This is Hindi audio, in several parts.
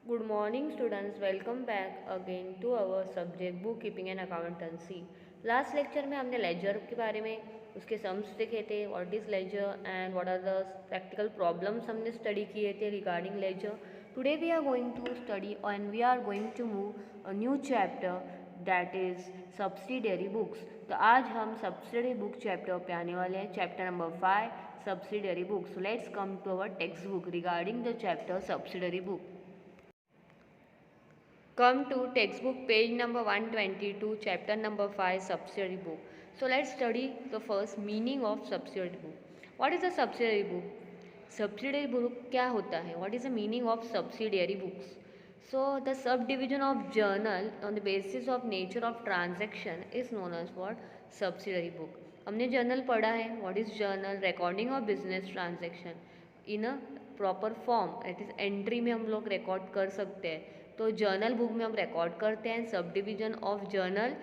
Good morning students, welcome back again to our subject bookkeeping and accountancy. Last lecture में हमने लेजर के बारे में उसके सम्स देखे थे, what is ledger and what are the practical problems हमने स्टडी किए थे regarding ledger. Today we are going to study and we are going to move a new chapter that is subsidiary books. तो आज हम सब्सिडियरी बुक चैप्टर पे आने वाले हैं, chapter number 5 subsidiary books. Let's come to our textbook regarding the chapter subsidiary book. Come to textbook page number 122, chapter number 5, subsidiary book. So let's study the first meaning of subsidiary book. What is a subsidiary book? Subsidiary book क्या होता है? What is the meaning of subsidiary books? So the subdivision of journal on the basis of nature of transaction is known as what? Subsidiary book. हमने जर्नल पढ़ा है. What is journal? Recording of business transaction in a proper form, it is entry में हम लोग रिकॉर्ड कर सकते हैं. तो जर्नल बुक में हम रिकॉर्ड करते हैं. Sub division of journal,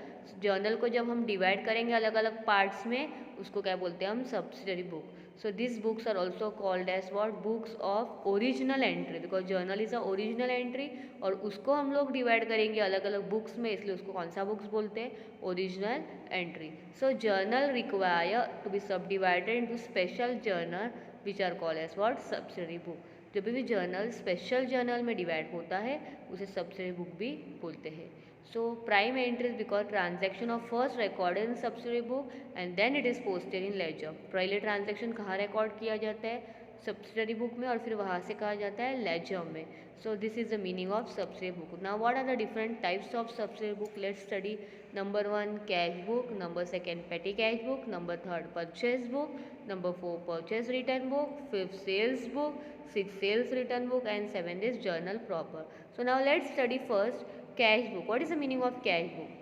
journal को जब हम डिवाइड करेंगे अलग अलग पार्ट्स में, उसको क्या बोलते हैं हम? Subsidiary book. So this books are also called as what? Books of original entry, because journal is a original entry और उसको हम लोग डिवाइड करेंगे अलग अलग बुक्स में, इसलिए उसको कौन सा बुक्स बोलते हैं? Original entry. So journal require to be subdivided into special journal which are called as what? Subsidiary book. जब भी जर्नल स्पेशल जर्नल में डिवाइड होता है उसे सब्सिडियरी बुक भी बोलते हैं. So prime entry because transaction of first recorded in subsidiary book and then it is posted in ledger. पहले ट्रांजैक्शन कहाँ रिकॉर्ड किया जाता है? सब्सिडियरी बुक में, और फिर वहाँ से कहा जाता है लेजर में. So this is the meaning of subsidiary book. Now what are the different types of subsidiary book? Let's study. Number 1 cash book, number 2 petty cash book, number 3 purchase book, number 4 purchase return book, 5th sales book, 6th sales return book and 7th is journal proper. So now let's study first cash book. What is the meaning of cash book?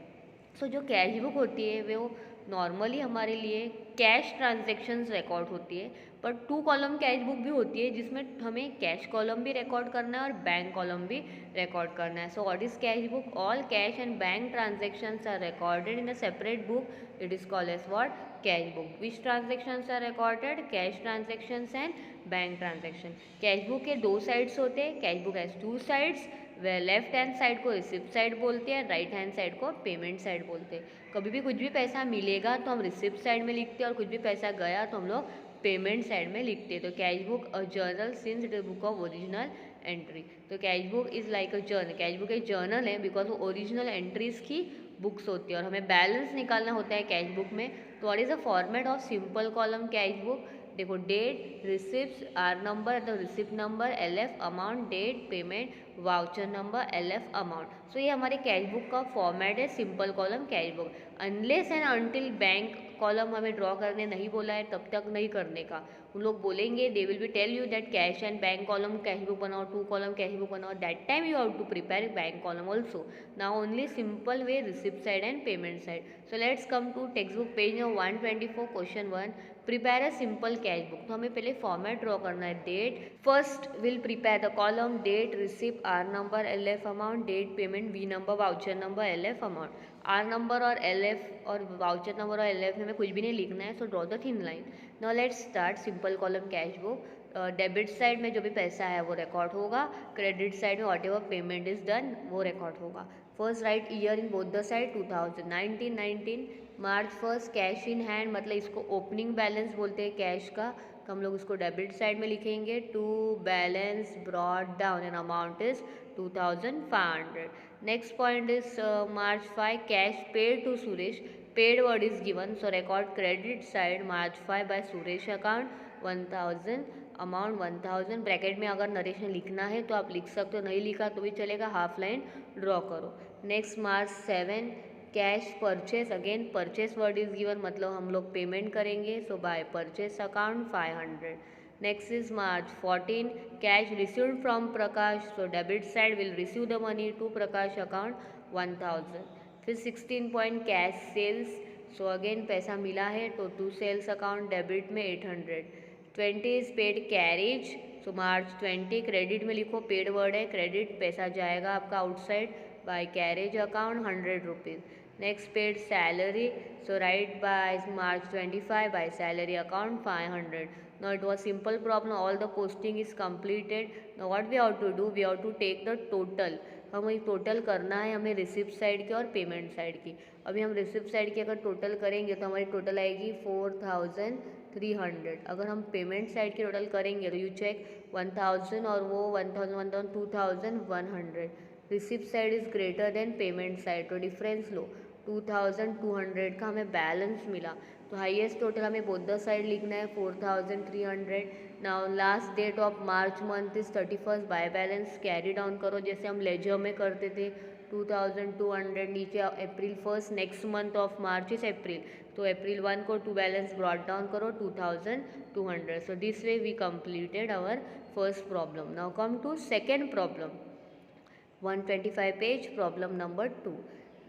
सो जो कैश बुक होती है वो नॉर्मली हमारे लिए कैश ट्रांजेक्शन्स रिकॉर्ड होती है, पर 2 कॉलम कैश बुक भी होती है जिसमें हमें कैश कॉलम भी रिकॉर्ड करना है और बैंक कॉलम भी रिकॉर्ड करना है. So what is cash book? All cash and bank transactions are recorded in a separate book. It is called as what? Cash book. Which transactions are recorded? Cash transactions and bank transaction. Cash book के 2 साइड्स होते हैं. Cash book has 2 sides. वे लेफ्ट हैंड साइड को रिसिप्ट साइड बोलते हैं, राइट हैंड साइड को पेमेंट साइड बोलते हैं. कभी भी कुछ भी पैसा मिलेगा तो हम रिसिप्ट साइड में लिखते हैं और कुछ भी पैसा गया तो हम लोग पेमेंट साइड में लिखते हैं. तो cash book a journal since it is book of original entry. तो cash book is like a journal. Cash book एक जर्नल है बिकॉज वो ओरिजिनल एंट्रीज की बुक्स होती है और हमें बैलेंस निकालना होता है कैश बुक में. तो what is the format of simple column cash book? देखो, date, receipt, are number, the receipt number, LF amount, date, payment, voucher number, LF amount. So ये हमारे कैश बुक का फॉर्मेट है, simple column cash book. Unless and until bank column हमें ड्रॉ करने नहीं बोला है तब तक नहीं करने का. उन लोग बोलेंगे, they will be tell you that cash and bank column cash book बनाओ, 2 कॉलम कैश बुक बनाओ. That time you have to prepare bank column also. Now only simple way receipt side and payment side. So let's come to textbook page number 124, question 1. Prepare a simple cash book. तो हमें पहले फॉर्मेट ड्रॉ करना है. Date, first will prepare the column date, receipt, are number, LF amount, date, payment, V number, voucher number, LF amount. R number और LF और वाउचर नंबर और LF में हमें कुछ भी नहीं लिखना है. So draw the thin line. Now let's start. Simple column cash book. Debit side में जो भी पैसा है वो रिकॉर्ड होगा. क्रेडिट साइड में whatever payment is done वो रिकॉर्ड होगा. First write year in both the side 2019. March 1 cash in hand, मतलब इसको ओपनिंग बैलेंस बोलते हैं कैश का, तो हम लोग उसको डेबिट साइड में लिखेंगे. To balance brought down and amount is 2500. Next point is March 5 cash paid to Suresh. Paid word is given, so record credit side March 5 by Suresh account 1000, amount 1000. Bracket में अगर नरेशन लिखना है तो आप लिख सकते हो, नहीं लिखा तो भी चलेगा, हाफ लाइन ड्रॉ करो. Next March 7 cash purchase. Again purchase word is given, मतलब हम लोग पेमेंट करेंगे, so by purchase account 500. Next is March 14 cash received from Prakash, so debit side will receive the money to Prakash account 1000. फिर 16 point cash sales, so again पैसा मिला है तो टू सेल्स अकाउंट डेबिट में 800. 20 is paid carriage, so March 20 credit में लिखो, पेड वर्ड है, क्रेडिट पैसा जाएगा आपका outside by carriage account 100 rupees. Next paid salary, so write by March 25 by salary account 500. Now it was simple problem, all the posting is completed. Now what we have to do, we have to take the total. हमें टोटल करना है हमें रिसिप्ट साइड की और पेमेंट साइड की. अभी हम रिसिप्ट साइड की अगर टोटल करेंगे तो हमारी टोटल आएगी 4300. अगर हम पेमेंट साइड की टोटल करेंगे तो यू चेक 1000 और वो 1000 2100. Receipt side is greater than payment side, तो डिफरेंस लो. 2200 का हमें बैलेंस मिला. तो हाईएस्ट टोटल हमें बोथ द साइड लिखना है 4300. Now last date of March month is 31. By balance carry down करो जैसे हम लेजर में करते थे. 2200 नीचे April 1 next month of March is April, तो अप्रैल 1 को टू बैलेंस ब्रॉट डाउन करो 2200. So this way we completed our first problem. Now come to second problem. 125 page problem number 2.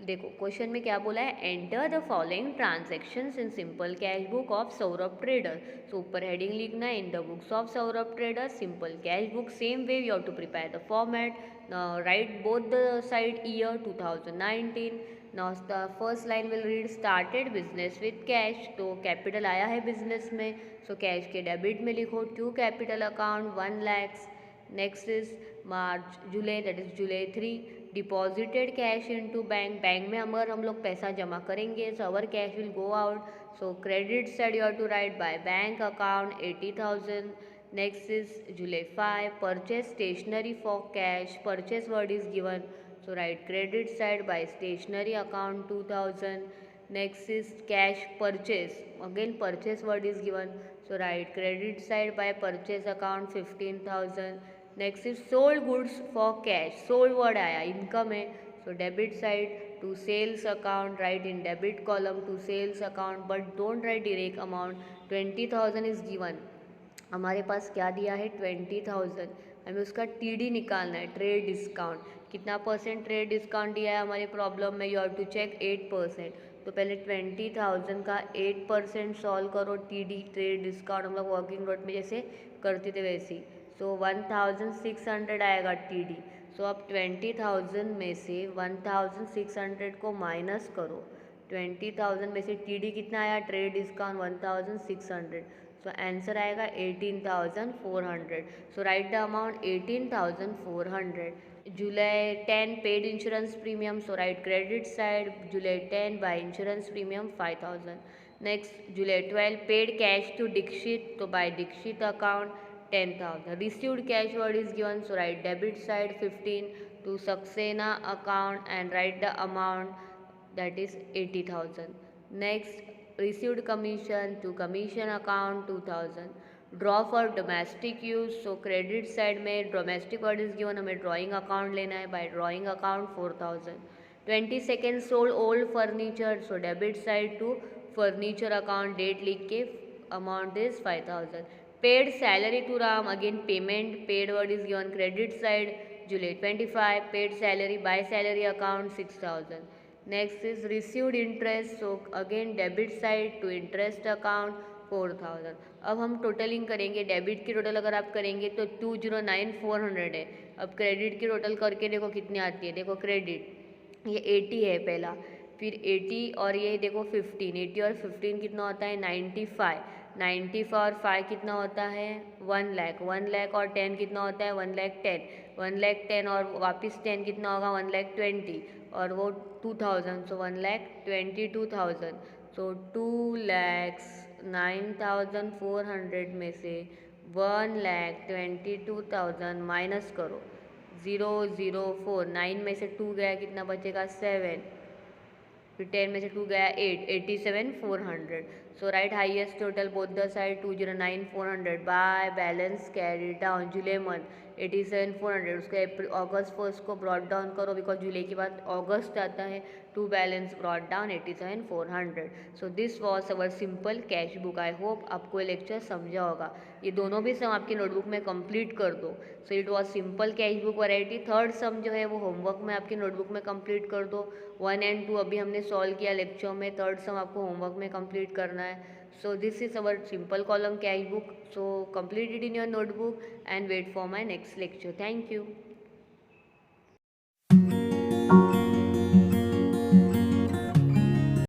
देखो क्वेश्चन में क्या बोला है, enter the following transactions in simple cash book of Saurabh trader. So ऊपर हेडिंग लिखना है in the books of Saurabh trader simple cash book. Same way you have to prepare the format. Write both the side year 2019. Now the first line will read started business with cash. तो कैपिटल आया है बिजनेस में, सो कैश के डेबिट में लिखो to capital account 1 lakhs. Next is March July, that is July 3. Deposited cash into bank. Bank में अगर हम लोग पैसा जमा करेंगे so our cash will go out. So credit side you have to write by bank account 80,000. Next is July 5. Purchase stationery for cash. Purchase word is given, so write credit side by stationery account 2000. Next is cash purchase. Again purchase word is given, so write credit side by purchase account 15,000. Next is sold goods for cash. Sold word आया income है, so debit side to sales account. Write in debit column to sales account, but don't write direct amount. 20,000 is given. हमारे पास क्या दिया है 20,000. हमें उसका TD निकालना है, ट्रेड डिस्काउंट. कितना परसेंट ट्रेड डिस्काउंट दिया है हमारी प्रॉब्लम में, यू हैव टू चेक 8%. तो पहले 20,000 का 8% सॉल्व करो. TD ट्रेड डिस्काउंट हम लोग वर्किंग नोट में जैसे करते थे वैसे ही. सो 1600 आएगा TD. सो अब 20,000 में से 1600 को माइनस करो. 20,000 में से TD कितना आया, ट्रेड डिस्काउंट 1600. सो आंसर आएगा 18,400. सो right the amount 18,400. July 10 paid insurance premium, so write credit side July 10 by insurance premium 5,000. Next July 12 paid cash to Dikshit, so by Dikshit account 10,000. Received cash word is given, so write debit side 15 to Saxena account and write the amount, that is 80,000. Next received commission to commission account 2,000. Draw for domestic use, so credit side में डोमेस्टिक वर्ड इज गिवन, हमें ड्राइंग अकाउंट लेना है. By drawing account 4,000. 22 sold old furniture, so debit side to furniture account, date लिख के amount is 5,000. Paid salary to Ram, again payment paid word is given, credit side July 25 paid salary by salary account 6,000. Next is received interest, so again debit side to interest account 4,000. अब हम टोटलिंग करेंगे. डेबिट की टोटल अगर आप करेंगे तो 209,400 है. अब क्रेडिट की टोटल करके देखो कितनी आती है. देखो क्रेडिट ये 80 है पहला, फिर 80 और ये देखो 15. 80 और 15 कितना होता है 95. 95 और 5 कितना होता है 1 लाख. 1 लाख और 10 कितना होता है 1,10,000. 1,10,000 और वापस 10 कितना होगा 1,20,000 और वो 2,000, सो 1,22,000. सो 2,09,400 में से 1,22,000 माइनस करो 004. 9 में से 2 गया कितना बचेगा 7. फिर 10 में से 2 गया 8. 87,400. So write highest total both the side 209,400 by balance carry down July month 87,400. उसको अगस्त 1 को ब्रॉट डाउन करो बिकॉज जुलाई के बाद अगस्त आता है. To balance brought down 87,400. So this was our simple cash book. I hope आपको ये लेक्चर समझा होगा. ये दोनों भी सम आपकी नोटबुक में कंप्लीट कर दो. So it was simple cash book variety. Third सम जो है वो होमवर्क में आपकी नोटबुक में कंप्लीट कर दो. 1 and 2 अभी हमने सॉल्व किया लेक्चर में. थर्ड सम आपको होमवर्क में कंप्लीट करना है. So this is our simple column cash book. So complete it in your notebook and wait for my next lecture. Thank you.